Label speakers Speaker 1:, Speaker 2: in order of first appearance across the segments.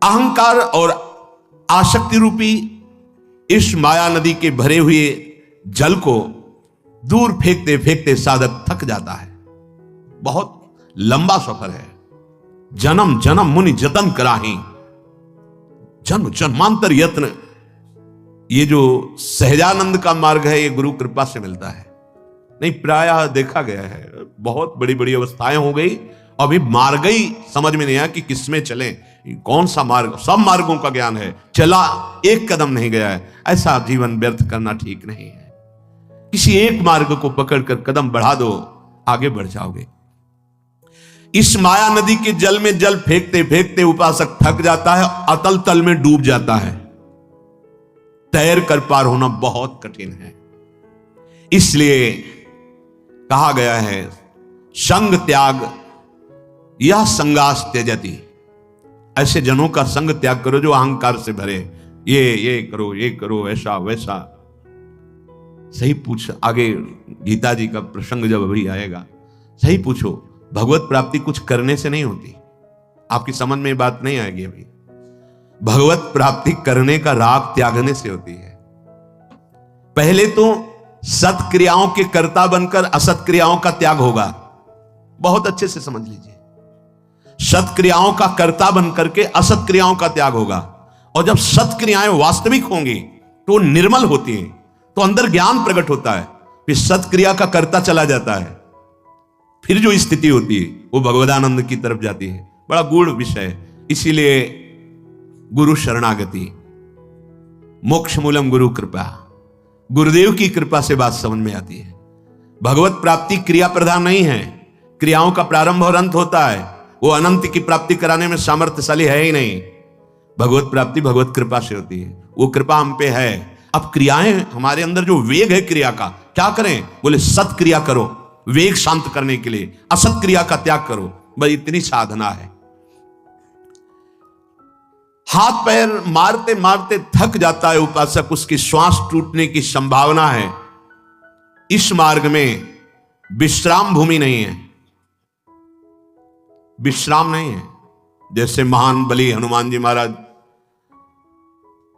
Speaker 1: अहंकार और आसक्ति रूपी इस माया नदी के भरे हुए जल को दूर फेंकते फेंकते साधक थक जाता है। बहुत लंबा सफर है। जन्म जन्म मुनि जतन कराही, जन्म जन्मांतर यत्न। ये जो सहजानंद का मार्ग है, ये गुरु कृपा से मिलता है। नहीं, प्रायः देखा गया है बहुत बड़ी बड़ी अवस्थाएं हो गई, अभी मार्ग ही समझ में नहीं आया कि किसमें चलें, कौन सा मार्ग। सब मार्गों का ज्ञान है, चला एक कदम नहीं गया है। ऐसा जीवन व्यर्थ करना ठीक नहीं है। किसी एक मार्ग को पकड़कर कदम बढ़ा दो, आगे बढ़ जाओगे। इस माया नदी के जल में जल फेंकते फेंकते उपासक थक जाता है, अतल तल में डूब जाता है। तैर कर पार होना बहुत कठिन है। इसलिए कहा गया है, संग त्याग यह संगास त्यजति। ऐसे जनों का संग त्याग करो जो अहंकार से भरे, ये करो, ये करो, ऐसा वैसा। सही पूछ, आगे गीता जी का प्रसंग जब अभी आएगा, सही पूछो। भगवत प्राप्ति कुछ करने से नहीं होती। आपकी समझ में बात नहीं आएगी अभी। भगवत प्राप्ति करने का राग त्यागने से होती है। पहले तो सत्क्रियाओं के कर्ता बनकर असत क्रियाओं का त्याग होगा। बहुत अच्छे से समझ लीजिए। सत्क्रियाओं का कर्ता बनकर के असत क्रियाओं का त्याग होगा। और जब सत्क्रियाएं वास्तविक होंगी तो निर्मल होती हैं, तो अंदर ज्ञान प्रकट होता है। फिर सत्क्रिया का कर्ता चला जाता है, फिर जो स्थिति होती है वो भगवदानंद की तरफ जाती है। बड़ा गूढ़ विषय है। इसीलिए गुरु शरणागति, मोक्ष मूलम गुरु कृपा। गुरुदेव की कृपा से बात समझ में आती है। भगवत प्राप्ति क्रिया प्रधान नहीं है। क्रियाओं का प्रारंभ और अंत होता है। वो अनंत की प्राप्ति कराने में सामर्थ्यशाली है ही नहीं। भगवत प्राप्ति भगवत कृपा से होती है। वो कृपा हम पे है। अब क्रियाएं, हमारे अंदर जो वेग है क्रिया का, क्या करें? बोले सत्क्रिया करो, वेग शांत करने के लिए। असत क्रिया का त्याग करो। बस इतनी साधना है। हाथ पैर मारते मारते थक जाता है उपासक, उसकी श्वास टूटने की संभावना है। इस मार्ग में विश्राम भूमि नहीं है, विश्राम नहीं है। जैसे महान बलि हनुमान जी महाराज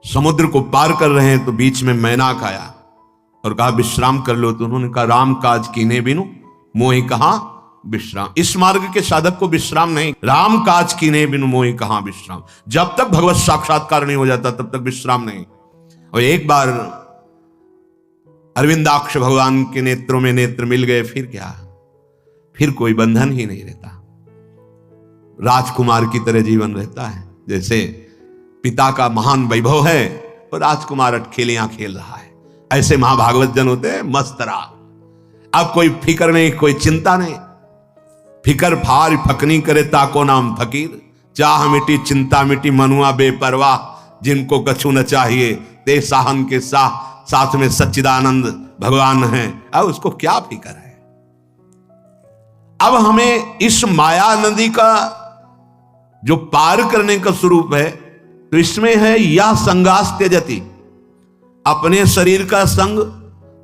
Speaker 1: समुद्र को पार कर रहे हैं तो बीच में मैनाक आया और कहा विश्राम कर लो, तो उन्होंने कहा राम काज कीने बिनु मोहि कहां विश्राम। इस मार्ग के साधक को विश्राम नहीं, राम काज कीने बिनु मोहि कहां विश्राम। जब तक भगवत साक्षात्कार नहीं हो जाता तब तक विश्राम नहीं। और एक बार अरविंदाक्ष भगवान के नेत्रों में नेत्र मिल गए, फिर क्या? फिर कोई बंधन ही नहीं रहता। राजकुमार की तरह जीवन रहता है। जैसे पिता का महान वैभव है और राजकुमार अटखेलियां खेल रहा है, ऐसे महाभागवत जन होते हैं मस्तरा। अब कोई फिक्र नहीं, कोई चिंता नहीं। फिकर फार फकनी करे ताको नाम फकीर, चाह मिटी चिंता मिटी मनुआ बेपरवाह। जिनको कछु न चाहिए ते साहन के साथ में सच्चिदानंद भगवान हैं। अब उसको क्या फिक्र है? अब हमें इस माया नदी का जो पार करने का स्वरूप है, तो इसमें है या संगास त्यजति। अपने शरीर का संग,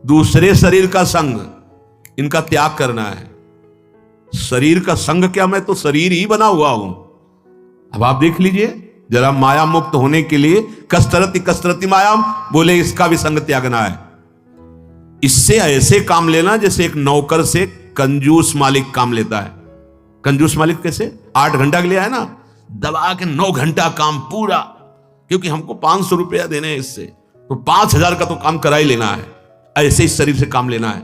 Speaker 1: दूसरे शरीर का संग, इनका त्याग करना है। शरीर का संग क्या, मैं तो शरीर ही बना हुआ हूं। अब आप देख लीजिए जरा, माया मुक्त होने के लिए कसरती कसरती माया, बोले इसका भी संग त्यागना है। इससे ऐसे काम लेना जैसे एक नौकर से कंजूस मालिक काम लेता है। कंजूस मालिक कैसे? 8 घंटा के लिए है ना, दबा के 9 घंटा काम पूरा, क्योंकि हमको 500 रुपया देने हैं इससे, तो 5000 का तो काम करा ही लेना है। ऐसे ही शरीर से काम लेना है।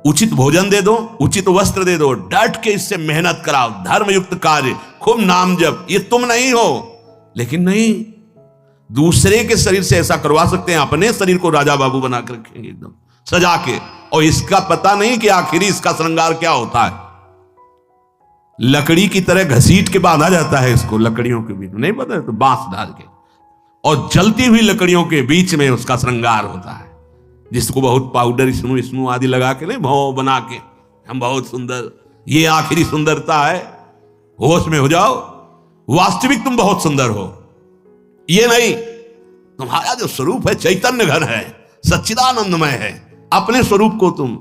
Speaker 1: उचित भोजन दे दो, उचित वस्त्र दे दो, डट के इससे मेहनत कराओ, धर्मयुक्त कार्य, खूब नाम जप, ये तुम नहीं हो। लेकिन नहीं, दूसरे के शरीर से ऐसा करवा सकते हैं। अपने शरीर को राजा बाबू बना कर रखेंगे एकदम सजा के, और इसका पता नहीं कि आखिरी इसका श्रृंगार क्या होता है। लकड़ी की तरह घसीट के बांधा जाता है इसको, लकड़ियों के बीच में, नहीं पता है तो बांस डाल के, और जलती हुई लकड़ियों के बीच में उसका श्रृंगार होता है। जिसको बहुत पाउडर स्नू आदि लगा के, नहीं भाव बना के, हम बहुत सुंदर, ये आखिरी सुंदरता है। होश में हो जाओ, वास्तविक तुम बहुत सुंदर हो। ये नहीं, तुम्हारा जो स्वरूप है चैतन्य घन है, सच्चिदानंदमय है। अपने स्वरूप को तुम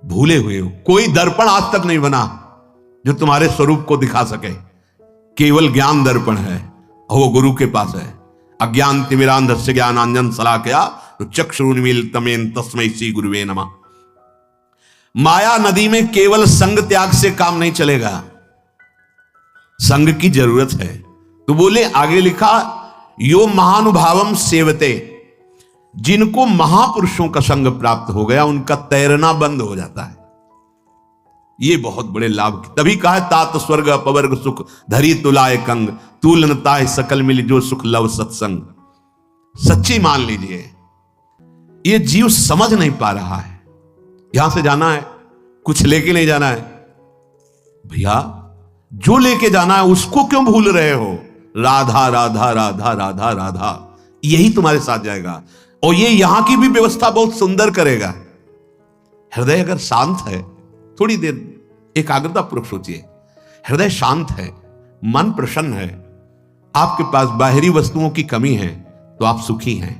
Speaker 1: भूले हुए हो। कोई दर्पण आज तक नहीं बना जो तुम्हारे स्वरूप को दिखा सके। केवल ज्ञान दर्पण है। और वो गुरु के पास है। अज्ञान तिमिरांधस्य ज्ञानांजन शलाकया चक्षुरुन्मीलितमेन तस्मै श्री गुरुवे नमः। माया नदी में केवल संग त्याग से काम नहीं चलेगा, संग की जरूरत है। तो बोले, आगे लिखा, यो महानुभावम सेवते, जिनको महापुरुषों का संग प्राप्त हो गया उनका तैरना बंद हो जाता है। ये बहुत बड़े लाभ, तभी कहा तात स्वर्ग अपवर्ग सुख धरी तुलाए कंग तूलनताए सकल मिली जो सुख लव सत्संग। सच्ची मान लीजिए, ये जीव समझ नहीं पा रहा है। यहां से जाना है, कुछ लेके नहीं जाना है। भैया जो लेके जाना है उसको क्यों भूल रहे हो? राधा राधा राधा राधा राधा, यही तुम्हारे साथ जाएगा। और ये यहां की भी व्यवस्था बहुत सुंदर करेगा। हृदय अगर शांत है, थोड़ी देर एकाग्रता पूर्वक सोचिए, हृदय शांत है, मन प्रसन्न है, आपके पास बाहरी वस्तुओं की कमी है तो आप सुखी हैं।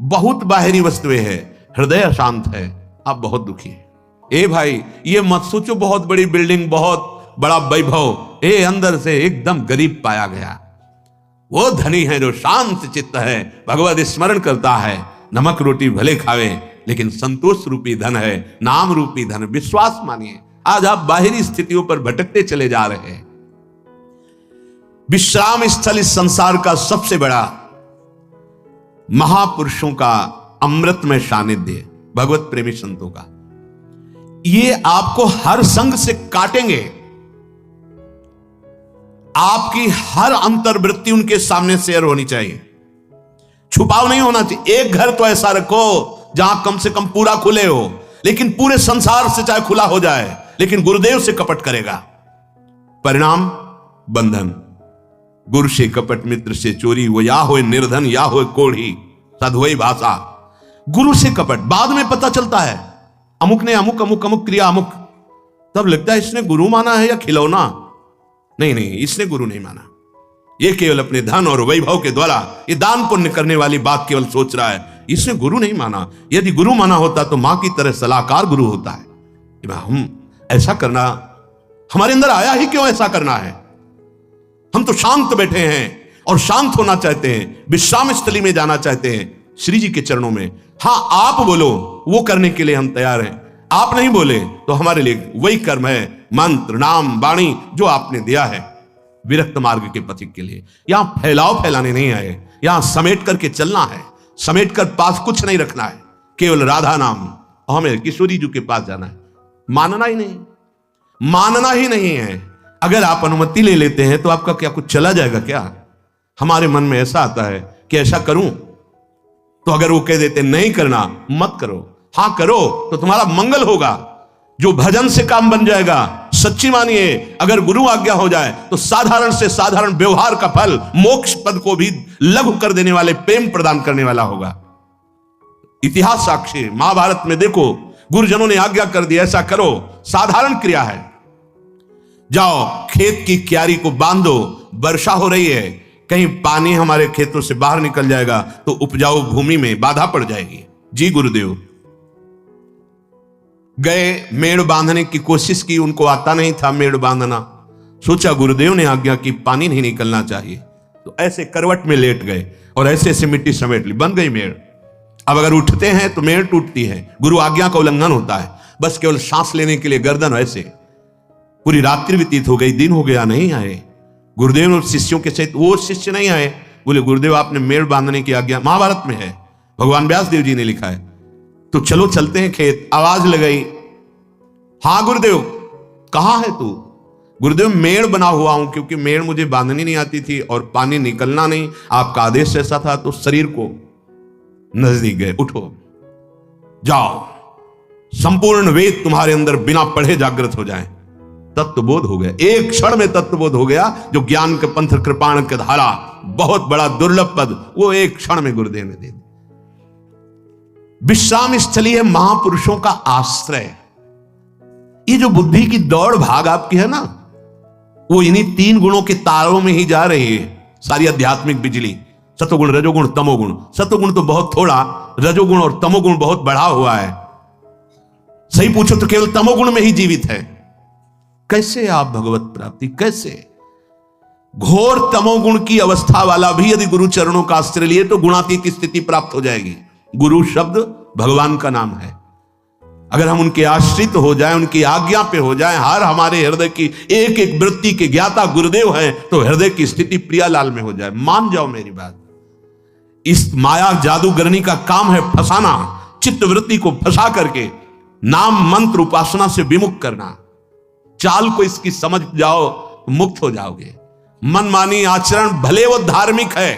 Speaker 1: बहुत बाहरी वस्तुएं हैं, हृदय अशांत है, आप बहुत दुखी हैं। ए भाई, ये मत सोचो बहुत बड़ी बिल्डिंग, बहुत बड़ा वैभव, अंदर से एकदम गरीब पाया गया। वो धनी है जो शांत चित्त है, भगवत स्मरण करता है, नमक रोटी भले खावे लेकिन संतोष रूपी धन है, नाम रूपी धन। विश्वास मानिए, आज आप बाहरी स्थितियों पर भटकते चले जा रहे हैं। विश्राम स्थल इस संसार का सबसे बड़ा महापुरुषों का अमृतमय सानिध्य, भगवत प्रेमी संतों का। ये आपको हर संग से काटेंगे, आपकी हर अंतर्वृत्ति उनके सामने शेयर होनी चाहिए, छुपाव नहीं होना चाहिए। एक घर तो ऐसा रखो जहां कम से कम पूरा खुले हो, लेकिन पूरे संसार से चाहे खुला हो जाए, लेकिन गुरुदेव से कपट करेगा, परिणाम बंधन। गुरु से कपट, मित्र से चोरी, वो या हो निर्धन या हो कोढ़ी, सधुई भाषा। गुरु से कपट बाद में पता चलता है, अमुक ने अमुक अमुक अमुक क्रिया अमुक, तब लगता है इसने गुरु माना है या खिलौना। नहीं नहीं, इसने गुरु नहीं माना, ये केवल अपने धन और वैभव के द्वारा ये दान पुण्य करने वाली बात केवल सोच रहा है, इसने गुरु नहीं माना। यदि गुरु माना होता तो मां की तरह सलाहकार गुरु होता है। हम ऐसा करना, हमारे अंदर आया ही क्यों ऐसा करना है? हम तो शांत बैठे हैं और शांत होना चाहते हैं, विश्राम स्थली में जाना चाहते हैं, श्री जी के चरणों में। हां, आप बोलो वो करने के लिए हम तैयार हैं, आप नहीं बोले तो हमारे लिए वही कर्म है, मंत्र नाम वाणी जो आपने दिया है विरक्त मार्ग के पथिक के लिए। यहां फैलाव फैलाने नहीं आए, यहां समेट करके चलना है, समेट कर पास कुछ नहीं रखना है, केवल राधा नाम। हमें किशोरी जी के पास जाना है, मानना ही नहीं, मानना ही नहीं है। अगर आप अनुमति ले लेते हैं तो आपका क्या कुछ चला जाएगा क्या? हमारे मन में ऐसा आता है कि ऐसा करूं, तो अगर वो कह देते नहीं करना मत करो, हां करो तो तुम्हारा मंगल होगा, जो भजन से काम बन जाएगा। सच्ची मानिए, अगर गुरु आज्ञा हो जाए तो साधारण से साधारण व्यवहार का फल मोक्ष पद को भी लघु कर देने वाले, प्रेम प्रदान करने वाला होगा। इतिहास साक्षी, महाभारत में देखो, गुरुजनों ने आज्ञा कर दी ऐसा करो, साधारण क्रिया है, जाओ खेत की क्यारी को बांधो, वर्षा हो रही है, कहीं पानी हमारे खेतों से बाहर निकल जाएगा तो उपजाऊ भूमि में बाधा पड़ जाएगी। जी गुरुदेव गए, मेड़ बांधने की कोशिश की, उनको आता नहीं था मेड़ बांधना, सोचा गुरुदेव ने आज्ञा की पानी नहीं निकलना चाहिए, तो ऐसे करवट में लेट गए और ऐसे ऐसे मिट्टी समेट ली, बन गई मेड़। अब अगर उठते हैं तो मेड़ टूटती है, गुरु आज्ञा का उल्लंघन होता है, बस केवल सांस लेने के लिए गर्दन ऐसे। पूरी रात्रि व्यतीत हो गई, दिन हो गया, नहीं आए गुरुदेव और शिष्यों के सहित। वो शिष्य नहीं आए, बोले गुरुदेव आपने मेड़ बांधने की आज्ञा, महाभारत में है, भगवान व्यास देव जी ने लिखा है, तो चलो चलते हैं खेत। आवाज लगाई, हां गुरुदेव कहां है तू? गुरुदेव मेड़ बना हुआ हूं, क्योंकि मेड़ मुझे बांधनी नहीं आती थी और पानी निकलना नहीं, आपका आदेश ऐसा था, तो शरीर को नजदीक गए, उठो जाओ, संपूर्ण वेद तुम्हारे अंदर बिना पढ़े जागृत हो जाए। तत्वबोध हो गया, एक क्षण में तत्वबोध हो गया, जो ज्ञान के पंथ कृपाण के धारा, बहुत बड़ा दुर्लभ पद, वो एक क्षण में गुरुदेव ने दे दिया। विश्राम स्थली है महापुरुषों का आश्रय। ये जो बुद्धि की दौड़ भाग आपकी है ना, वो इन्हीं तीन गुणों के तारों में ही जा रही है, सारी आध्यात्मिक बिजली। सतोगुण रजोगुण तमोगुण, सतोगुण तो बहुत थोड़ा, रजोगुण और तमोगुण बहुत बढ़ा हुआ है। सही पूछो तो केवल तमोगुण में ही जीवित है। कैसे आप भगवत प्राप्ति, कैसे? घोर तमोगुण की अवस्था वाला भी यदि गुरु चरणों का आश्रय लिए तो गुणातीत स्थिति प्राप्त हो जाएगी। गुरु शब्द भगवान का नाम है। अगर हम उनके आश्रित हो जाएं, उनकी आज्ञा पे हो जाएं, हर हमारे हृदय की एक एक वृत्ति के ज्ञाता गुरुदेव हैं, तो हृदय की स्थिति प्रियालाल में हो जाए। मान जाओ मेरी बात। इस माया जादूगरनी का काम है फंसाना, चित्त वृत्ति को फंसा करके नाम मंत्र उपासना से विमुख करना। चाल को इसकी समझ जाओ, मुक्त हो जाओगे। मनमानी आचरण भले वो धार्मिक है,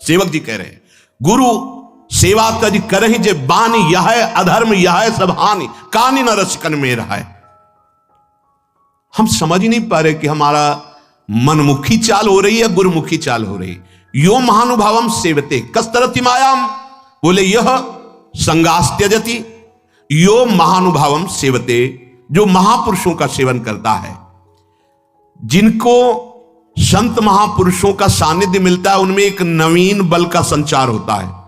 Speaker 1: सेवक जी कह रहे हैं, गुरु सेवा तज करहि जे बानी, यह अधर्म यह सब हानि, कानी न रसिकन में रहा है। हम समझ ही नहीं पा रहे कि हमारा मनमुखी चाल हो रही है, गुरुमुखी चाल हो रही। यो महानुभावम सेवते कस्तरति मायाम, बोले यह संगास त्यजति। यो महानुभावम सेवते, जो महापुरुषों का सेवन करता है, जिनको संत महापुरुषों का सानिध्य मिलता है, उनमें एक नवीन बल का संचार होता है।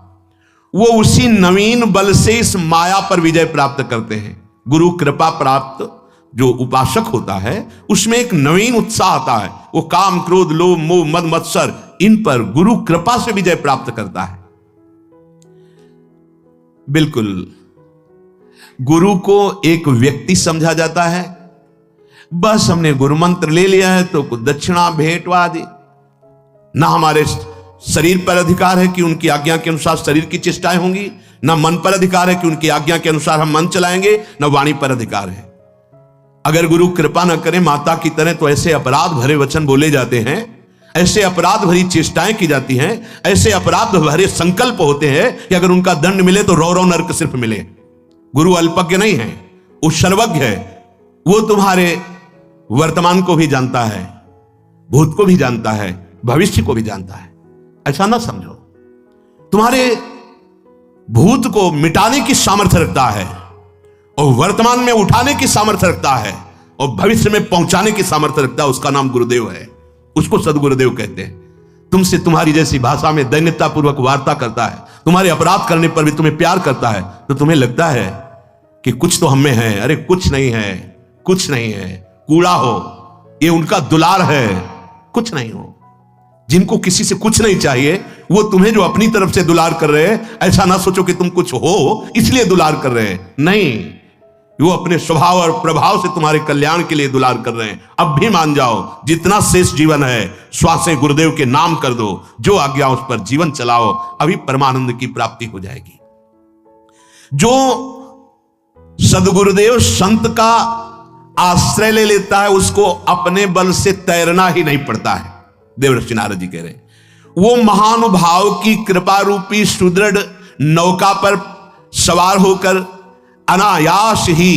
Speaker 1: वो उसी नवीन बल से इस माया पर विजय प्राप्त करते हैं। गुरु कृपा प्राप्त जो उपासक होता है, उसमें एक नवीन उत्साह आता है। वो काम क्रोध लोभ मोह मद मत्सर, इन पर गुरु कृपा से विजय प्राप्त करता है। बिल्कुल, गुरु को एक व्यक्ति समझा जाता है। बस हमने गुरु मंत्र ले लिया है तो कुछ दक्षिणा भेंट आदि, ना हमारे शरीर पर अधिकार है कि उनकी आज्ञा के अनुसार शरीर की चेष्टाएं होंगी, ना मन पर अधिकार है कि उनकी आज्ञा के अनुसार हम मन चलाएंगे, ना वाणी पर अधिकार है। अगर गुरु कृपा न करे माता की तरह, तो ऐसे अपराध भरे वचन बोले जाते हैं, ऐसे अपराध भरी चेष्टाएं की जाती हैं, ऐसे अपराध भरे संकल्प होते हैं कि अगर उनका दंड मिले तो रौ नरक सिर्फ मिले। गुरु अल्पज्ञ नहीं है, वो सर्वज्ञ है। वो तुम्हारे वर्तमान को भी जानता है, भूत को भी जानता है, भविष्य को भी जानता है। ऐसा ना समझो। तुम्हारे भूत को मिटाने की सामर्थ्य रखता है, और वर्तमान में उठाने की सामर्थ्य रखता है, और भविष्य में पहुंचाने की सामर्थ्य रखता है। उसका नाम गुरुदेव है, उसको सदगुरुदेव कहते हैं। तुमसे तुम्हारी जैसी भाषा में दैन्यतापूर्वक वार्ता करता है, तुम्हारे अपराध करने पर भी तुम्हें प्यार करता है, तो तुम्हें लगता है कि कुछ तो हमें है। अरे कुछ नहीं है, कुछ नहीं है, कूड़ा हो, ये उनका दुलार है, कुछ नहीं हो। जिनको किसी से कुछ नहीं चाहिए, वो तुम्हें जो अपनी तरफ से दुलार कर रहे हैं, ऐसा ना सोचो कि तुम कुछ हो इसलिए दुलार कर रहे हैं। नहीं, वो अपने स्वभाव और प्रभाव से तुम्हारे कल्याण के लिए दुलार कर रहे हैं। अब भी मान जाओ, जितना शेष जीवन है श्वासें गुरुदेव के नाम कर दो, जो आज्ञा उस पर जीवन चलाओ, अभी परमानंद की प्राप्ति हो जाएगी। जो सदगुरुदेव संत का आश्रय ले लेता है, उसको अपने बल से तैरना ही नहीं पड़ता है। देवर्षि नारद जी कह रहे हैं, वो महानुभाव की कृपा रूपी सुदृढ़ नौका पर सवार होकर अनायास ही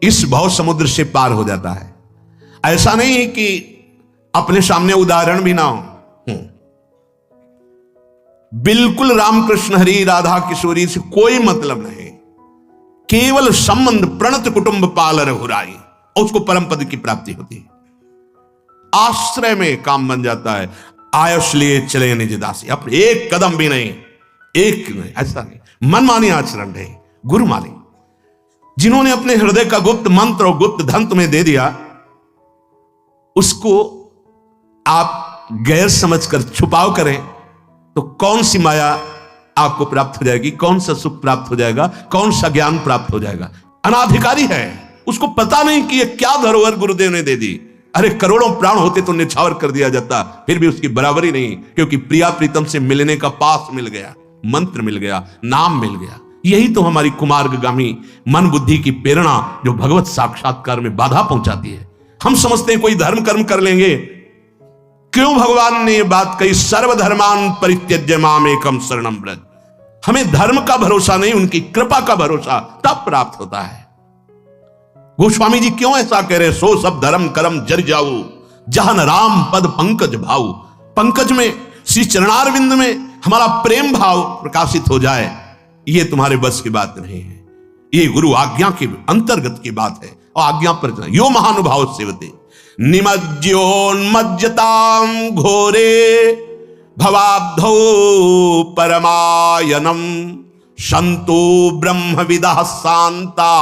Speaker 1: इस भव समुद्र से पार हो जाता है। ऐसा नहीं है कि अपने सामने उदाहरण भी ना हो। बिल्कुल रामकृष्ण हरि राधा किशोरी से कोई मतलब नहीं, केवल संबंध प्रणत कुटुंब पाल रघुराई, और उसको परम पद की प्राप्ति होती है। आश्रय में काम बन जाता है। आयुष लिए चले निज दासी, अपने एक कदम भी नहीं, एक नहीं, ऐसा नहीं। मनमानी आचरण नहीं, गुरु मानी। जिन्होंने अपने हृदय का गुप्त मंत्र और गुप्त धन तुम्हें दे दिया, उसको आप गैर समझकर छुपाव करें तो कौन सी माया आपको प्राप्त हो जाएगी, कौन सा सुख प्राप्त हो जाएगा, कौन सा ज्ञान प्राप्त हो जाएगा। अनाधिकारी है, उसको पता नहीं कि ये क्या धरोहर गुरुदेव ने दे दी। अरे करोड़ों प्राण होते तो निछावर कर दिया जाता, फिर भी उसकी बराबरी नहीं, क्योंकि प्रिया प्रीतम से मिलने का पास मिल गया, मंत्र मिल गया, नाम मिल गया। यही तो हमारी कुमार्गगामी मन बुद्धि की प्रेरणा जो भगवत साक्षात्कार में बाधा पहुंचाती है। हम समझते हैं कोई धर्म कर्म कर लेंगे। क्यों भगवान ने यह बात कही, सर्वधर्मान परित्यज्य माम एकम शरणम व्रज। हमें धर्म का भरोसा नहीं, उनकी कृपा का भरोसा तब प्राप्त होता है। गोस्वामी जी क्यों ऐसा कह रहे, सो सब धर्म कर्म जर जाऊ, जहन राम पद पंकज भाऊ। पंकज में, श्री चरणारविंद में हमारा प्रेम भाव प्रकाशित हो जाए, ये तुम्हारे बस की बात नहीं है। ये गुरु आज्ञा के अंतर्गत की बात है, और आज्ञा पर यो महानुभाव सेवते निमज्जोन्मज्जताम घोरे भवाब्धौ परमायनम संतो ब्रह्मविदः शांता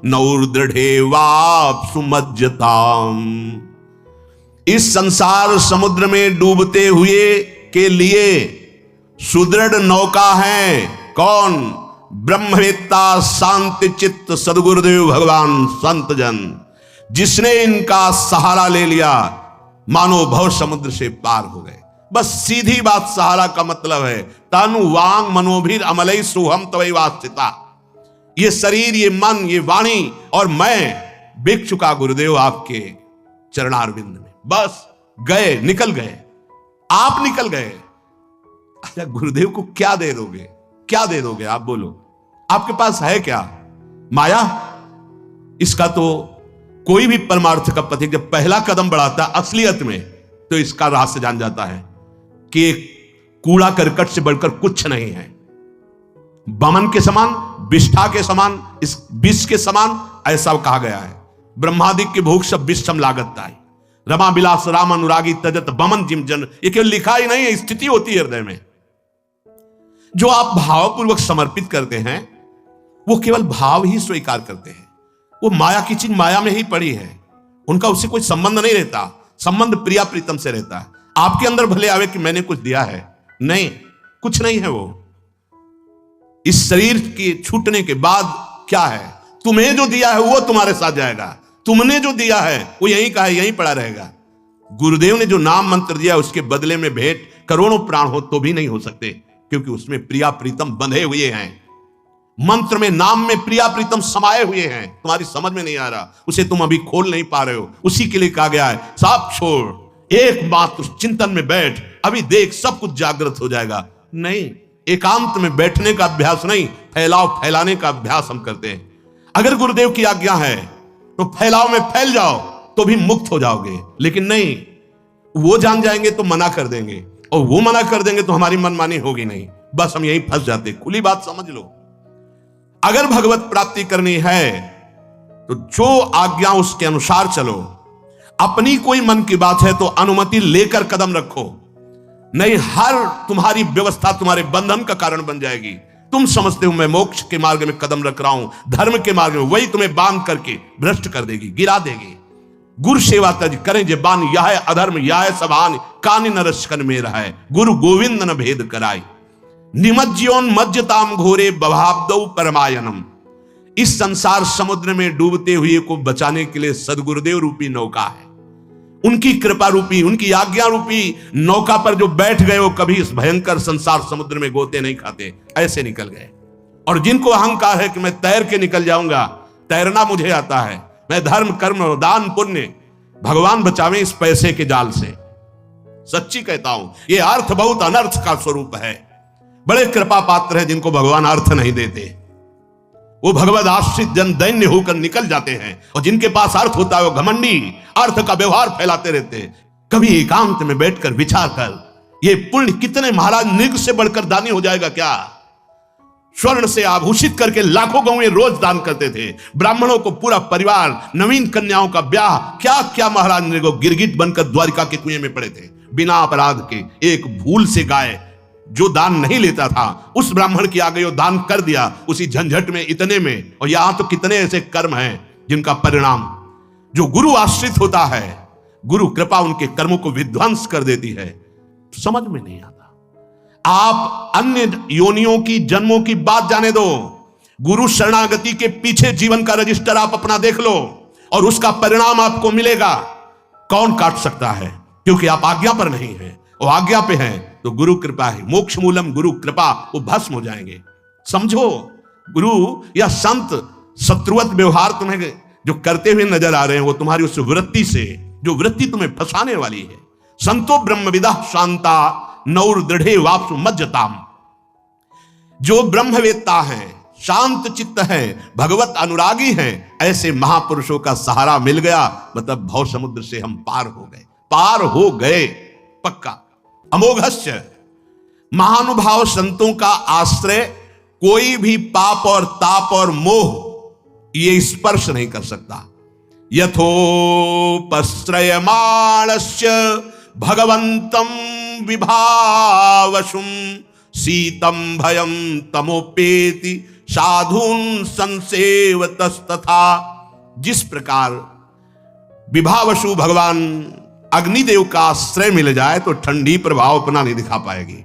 Speaker 1: नौर्दृढ़े वाप्सु मज्जताम। इस संसार समुद्र में डूबते हुए के लिए सुदृढ़ नौका है कौन? ब्रह्मवेत्ता शांति चित्त सदगुरुदेव भगवान संत जन, जिसने इनका सहारा ले लिया मानो भव समुद्र से पार हो गए। बस सीधी बात, सहारा का मतलब है तनु वांग मनोभीर अमलई सुहम तवै वास्तिता। ये शरीर, ये मन, ये वाणी और मैं बिक चुका गुरुदेव आपके चरणारविंद में। बस गए, निकल गए, आप निकल गए। अच्छा, गुरुदेव को क्या दे दोगे? क्या दे दोगे आप? बोलो, आपके पास है क्या? माया? इसका तो कोई भी परमार्थ का पथिक जब पहला कदम बढ़ाता है असलियत में, तो इसका रहस्य जान जाता है कि कूड़ा करकट से बढ़कर कुछ नहीं है। बमन के समान, विष्ठा के समान, इस विष के समान, ऐसा कहा गया है। ब्रह्मादिक के भोग सब विषम लागत ताई, रमा बिलास राम अनुरागी तजत बमन जिम जन। ये केवल लिखा ही नहीं है, स्थिति होती है हृदय में। जो आप भावपूर्वक समर्पित करते हैं वो केवल भाव ही स्वीकार करते हैं। वो माया की चीज माया में ही पड़ी है, उनका उससे कोई संबंध नहीं रहता। संबंध प्रिया प्रीतम से रहता है। आपके अंदर भले आवे कि मैंने कुछ दिया है, नहीं, कुछ नहीं है वो। इस शरीर के छूटने के बाद क्या है? तुम्हें जो दिया है वो तुम्हारे साथ जाएगा, तुमने जो दिया है वो यहीं का है, यहीं पड़ा रहेगा। गुरुदेव ने जो नाम मंत्र दिया उसके बदले में भेंट करोड़ों प्राण हो तो भी नहीं हो सकते, क्योंकि उसमें प्रिया प्रीतम बंधे हुए हैं। मंत्र में, नाम में प्रिया प्रीतम समाये हुए हैं। तुम्हारी समझ में नहीं आ रहा, उसे तुम अभी खोल नहीं पा रहे हो। उसी के लिए कहा गया है साफ छोड़, एकमात्र चिंतन में बैठ, अभी देख सब कुछ जागृत हो जाएगा। नहीं, एकांत में बैठने का अभ्यास नहीं, फैलाव फैलाने का अभ्यास हम करते हैं। अगर गुरुदेव की आज्ञा है तो फैलाव में फैल जाओ तो भी मुक्त हो जाओगे, लेकिन नहीं, वो जान जाएंगे तो मना कर देंगे, और वो मना कर देंगे तो हमारी मनमानी होगी नहीं। बस हम यहीं फंस जाते। खुली बात समझ लो, अगर भगवत प्राप्ति करनी है तो जो आज्ञा उसके अनुसार चलो। अपनी कोई मन की बात है तो अनुमति लेकर कदम रखो, नहीं हर तुम्हारी व्यवस्था तुम्हारे बंधन का कारण बन जाएगी। तुम समझते हो मैं मोक्ष के मार्ग में कदम रख रहा हूं, धर्म के मार्ग में, वही तुम्हें बांध करके भ्रष्ट कर देगी, गिरा देगी। गुरु सेवा तज करें जे बान, यह है अधर्म, यह है सभान, कानि नरस्कन में रहा है, गुरु गोविंद न भेद कराई। निमज्योन मज्जताम घोरे बभाब्दौ परमायनम। इस संसार समुद्र में डूबते हुए को बचाने के लिए सदगुरुदेव रूपी नौका है। उनकी कृपा रूपी, उनकी आज्ञा रूपी नौका पर जो बैठ गए वो कभी इस भयंकर संसार समुद्र में गोते नहीं खाते, ऐसे निकल गए। और जिनको अहंकार है कि मैं तैर के निकल जाऊंगा, तैरना मुझे आता है, मैं धर्म कर्म दान पुण्य, भगवान बचावे इस पैसे के जाल से। सच्ची कहता हूं, ये अर्थ बहुत अनर्थ का स्वरूप है। बड़े कृपा पात्र हैं जिनको भगवान अर्थ नहीं देते, वो भगवद आश्रित जन दैन्य होकर निकल जाते हैं। और जिनके पास अर्थ होता है वो घमंडी अर्थ का व्यवहार फैलाते रहते हैं। कभी एकांत में बैठकर विचार कर, ये पुण्य कितने महाराज नृग से बढ़कर दानी हो जाएगा क्या? स्वर्ण से आभूषित करके लाखों गौएं रोज दान करते थे, ब्राह्मणों को पूरा परिवार, नवीन कन्याओं का ब्याह, क्या क्या महाराज नृगो गिरगिट बनकर द्वारिका के कुएं में पड़े थे बिना अपराध के। एक भूल से गाय जो दान नहीं लेता था उस ब्राह्मण की आ गई, दान कर दिया उसी झंझट में, इतने में। और यहां तो कितने ऐसे कर्म हैं जिनका परिणाम जो गुरु आश्रित होता है, गुरु कृपा उनके कर्मों को विध्वंस कर देती है, तो समझ में नहीं आता। आप अन्य योनियों की, जन्मों की बात जाने दो, गुरु शरणागति के पीछे जीवन का रजिस्टर आप अपना देख लो और उसका परिणाम आपको मिलेगा। कौन काट सकता है? क्योंकि आप आज्ञा पर नहीं है, और आज्ञा पे हैं तो गुरु कृपा है। मोक्ष मूलम गुरु कृपा, वो भस्म हो जाएंगे। समझो, गुरु या संत शत्रुवत व्यवहार तुम्हें जो करते हुए नजर आ रहे हैं वो तुम्हारी उस वृत्ति से, जो वृत्ति तुम्हें फंसाने वाली है। संतो ब्रह्मविदा शांता नौर दृढ़े वापसु मज्जताम। जो ब्रह्मवेत्ता हैं, शांत चित्त हैं, भगवत अनुरागी हैं, ऐसे महापुरुषों का सहारा मिल गया, मतलब भव समुद्र से हम पार हो गए। पार हो गए पक्का। अमोघस्य, महानुभाव संतों का आश्रय कोई भी पाप और ताप और मोह ये स्पर्श नहीं कर सकता। यथोपश्रयमाणस्य भगवंतम विभावशुम शीतम भयम तमोपेति साधून संसेवतस्तथा। जिस प्रकार विभावशु भगवान अग्निदेव का आश्रय मिल जाए तो ठंडी प्रभाव अपना नहीं दिखा पाएगी।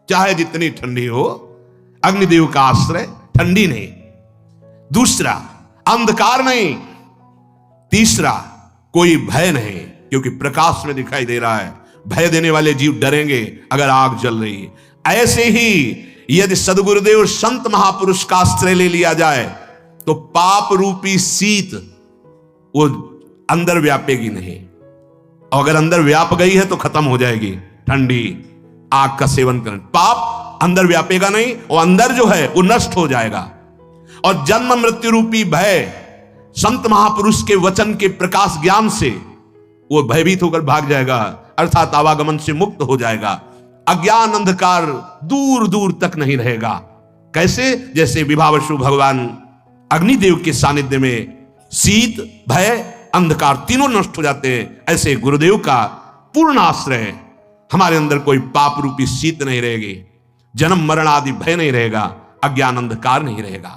Speaker 1: चाहे जितनी ठंडी हो, अग्निदेव का आश्रय ठंडी नहीं। दूसरा, अंधकार नहीं। तीसरा, कोई भय नहीं, क्योंकि प्रकाश में दिखाई दे रहा है। भय देने वाले जीव डरेंगे अगर आग जल रही है। ऐसे ही यदि सदगुरुदेव संत महापुरुष का आश्रय ले लिया जाए तो पाप रूपी शीत वो अंदर व्यापेगी नहीं, और अगर अंदर व्याप गई है तो खत्म हो जाएगी। ठंडी आग का सेवन करें, पाप अंदर व्यापेगा नहीं, वो अंदर जो है वो नष्ट हो जाएगा। और जन्म मृत्यु रूपी भय संत महापुरुष के वचन के प्रकाश ज्ञान से वो भयभीत होकर भाग जाएगा, अर्थात आवागमन से मुक्त हो जाएगा। अज्ञान अंधकार दूर दूर तक नहीं रहेगा। कैसे? जैसे विभावशु भगवान अग्निदेव के सानिध्य में शीत, भय, अंधकार तीनों नष्ट हो जाते हैं, ऐसे गुरुदेव का पूर्ण आश्रय हमारे अंदर कोई पाप रूपी शीत नहीं रहेगी, जन्म मरण आदि भय नहीं रहेगा, अज्ञान अंधकार नहीं रहेगा।